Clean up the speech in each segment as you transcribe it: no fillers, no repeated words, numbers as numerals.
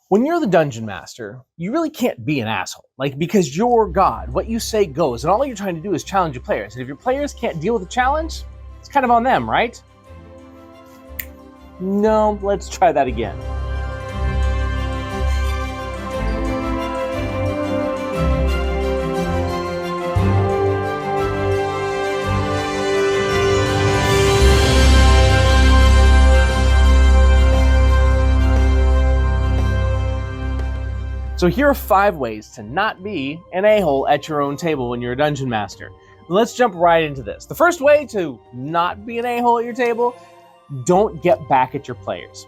When you're the dungeon master, you really can't be an asshole. Because you're God, what you say goes, and all you're trying to do is challenge your players. And if your players can't deal with the challenge, it's kind of on them, right? No, let's try that again. So here are 5 ways to not be an a-hole at your own table when you're a dungeon master. Let's jump right into this. The first way to not be an a-hole at your table, don't get back at your players.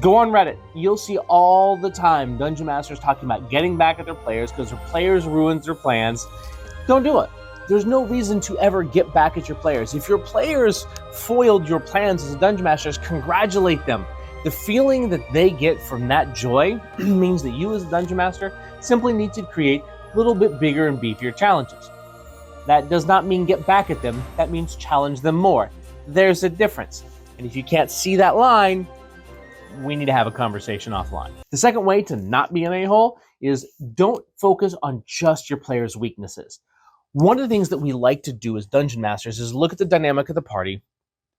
Go on Reddit. You'll see all the time dungeon masters talking about getting back at their players because their players ruins their plans. Don't do it. There's no reason to ever get back at your players. If your players foiled your plans as a dungeon master, congratulate them. The feeling that they get from that joy means that you as a dungeon master simply need to create a little bit bigger and beefier challenges. That does not mean get back at them. That means challenge them more. There's a difference. And if you can't see that line, we need to have a conversation offline. The second way to not be an a-hole is don't focus on just your players' weaknesses. One of the things that we like to do as dungeon masters is look at the dynamic of the party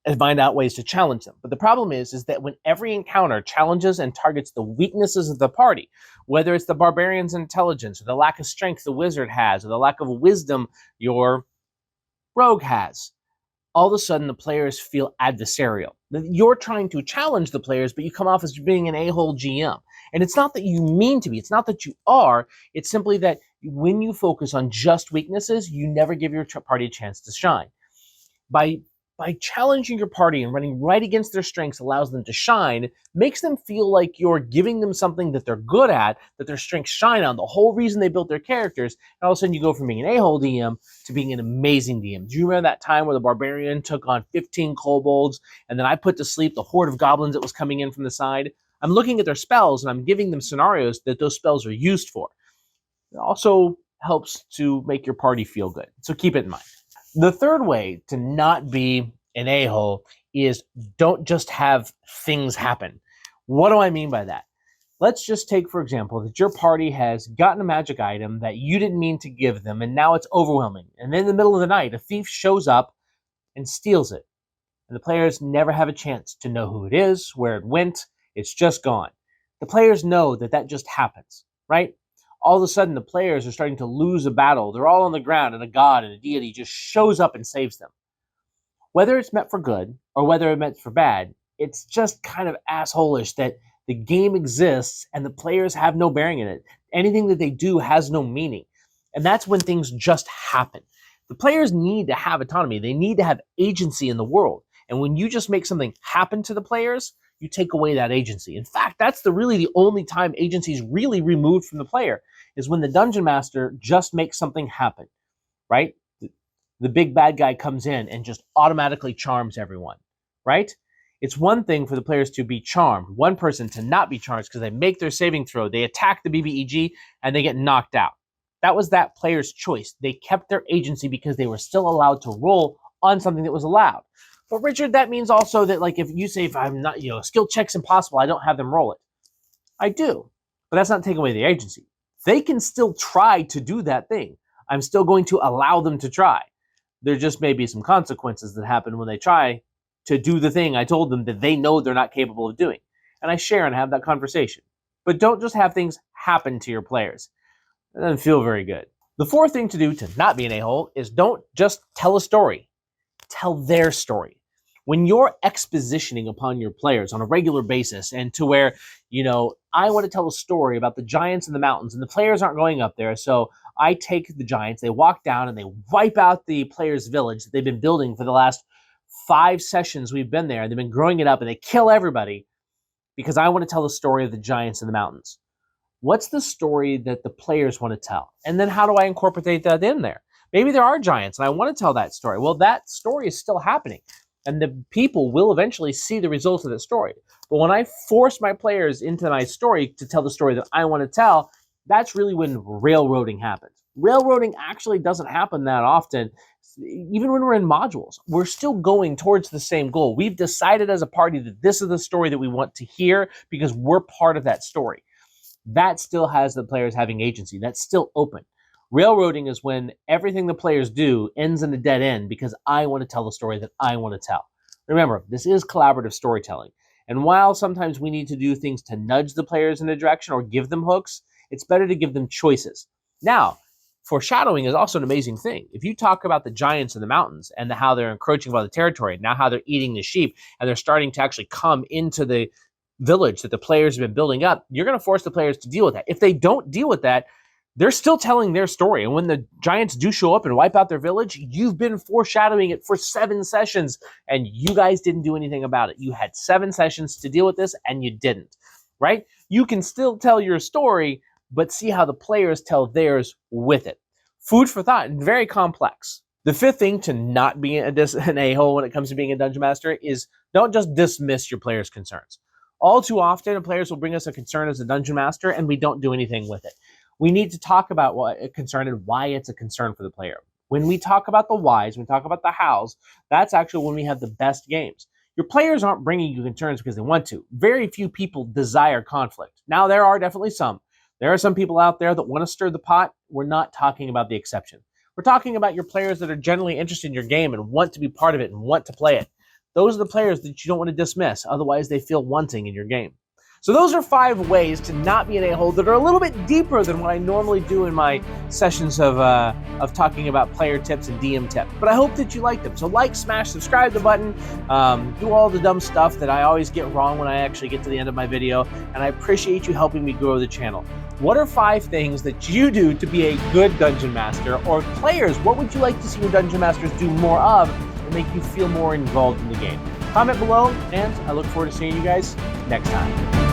and find out ways to challenge them. But the problem is that when every encounter challenges and targets the weaknesses of the party, whether it's the barbarian's intelligence, or the lack of strength the wizard has, or the lack of wisdom your rogue has, all of a sudden the players feel adversarial. You're trying to challenge the players, but you come off as being an a-hole GM. And it's not that you mean to be, it's not that you are, it's simply that when you focus on just weaknesses, you never give your party a chance to shine. By challenging your party and running right against their strengths allows them to shine, makes them feel like you're giving them something that they're good at, that their strengths shine on, the whole reason they built their characters, and all of a sudden you go from being an a-hole DM to being an amazing DM. Do you remember that time where the barbarian took on 15 kobolds, and then I put to sleep the horde of goblins that was coming in from the side? I'm looking at their spells, and I'm giving them scenarios that those spells are used for. It also helps to make your party feel good, so keep it in mind. The third way to not be an a-hole is don't just have things happen. What do I mean by that? Let's just take, for example, that your party has gotten a magic item that you didn't mean to give them, and now it's overwhelming. And then in the middle of the night, a thief shows up and steals it. And the players never have a chance to know who it is, where it went. It's just gone. The players know that that just happens, right? All of a sudden, the players are starting to lose a battle. They're all on the ground, and a god and a deity just shows up and saves them. Whether it's meant for good or whether it's meant for bad, it's just kind of asshole-ish that the game exists and the players have no bearing in it. Anything that they do has no meaning. And that's when things just happen. The players need to have autonomy. They need to have agency in the world. And when you just make something happen to the players, you take away that agency. In fact, that's really the only time agency is really removed from the player, is when the dungeon master just makes something happen, right? The big bad guy comes in and just automatically charms everyone, right? It's one thing for the players to be charmed, one person to not be charmed because they make their saving throw, they attack the BBEG, and they get knocked out. That was that player's choice. They kept their agency because they were still allowed to roll on something that was allowed. But Richard, that means also that if you say, if I'm not, skill check's impossible, I don't have them roll it. I do, but that's not taking away the agency. They can still try to do that thing. I'm still going to allow them to try. There just may be some consequences that happen when they try to do the thing I told them that they know they're not capable of doing. And I share and have that conversation. But don't just have things happen to your players. It doesn't feel very good. The fourth thing to do to not be an a-hole is don't just tell a story. Tell their story. When you're expositioning upon your players on a regular basis and to where, I want to tell a story about the giants in the mountains and the players aren't going up there, so I take the giants, they walk down and they wipe out the players' village that they've been building for the last 5 sessions we've been there, and they've been growing it up and they kill everybody because I want to tell the story of the giants in the mountains. What's the story that the players want to tell? And then how do I incorporate that in there? Maybe there are giants and I want to tell that story. Well, that story is still happening. And the people will eventually see the results of that story. But when I force my players into my story to tell the story that I want to tell, that's really when railroading happens. Railroading actually doesn't happen that often. Even when we're in modules, we're still going towards the same goal. We've decided as a party that this is the story that we want to hear because we're part of that story. that still has the players having agency. That's still open. Railroading is when everything the players do ends in a dead end because I want to tell the story that I want to tell. Remember, this is collaborative storytelling. And while sometimes we need to do things to nudge the players in a direction or give them hooks, it's better to give them choices. Now, foreshadowing is also an amazing thing. If you talk about the giants in the mountains and how they're encroaching upon the territory, now how they're eating the sheep, and they're starting to actually come into the village that the players have been building up, you're going to force the players to deal with that. If they don't deal with that, they're still telling their story. And when the giants do show up and wipe out their village, you've been foreshadowing it for 7 sessions, and you guys didn't do anything about it. You had 7 sessions to deal with this, and you didn't, right? You can still tell your story, but see how the players tell theirs with it. Food for thought, and very complex. The 5th thing to not be an a-hole when it comes to being a Dungeon Master is don't just dismiss your players' concerns. All too often, players will bring us a concern as a Dungeon Master, and we don't do anything with it. We need to talk about what a concern and why it's a concern for the player. When we talk about the whys, when we talk about the hows, that's actually when we have the best games. Your players aren't bringing you concerns because they want to. Very few people desire conflict. Now, there are definitely some. There are some people out there that want to stir the pot. We're not talking about the exception. We're talking about your players that are generally interested in your game and want to be part of it and want to play it. Those are the players that you don't want to dismiss. Otherwise, they feel wanting in your game. So those are 5 ways to not be an a-hole that are a little bit deeper than what I normally do in my sessions of talking about player tips and DM tips. But I hope that you like them. So like, smash, subscribe the button, do all the dumb stuff that I always get wrong when I actually get to the end of my video. And I appreciate you helping me grow the channel. What are 5 things that you do to be a good Dungeon Master? Or players, what would you like to see your Dungeon Masters do more of to make you feel more involved in the game? Comment below, and I look forward to seeing you guys next time.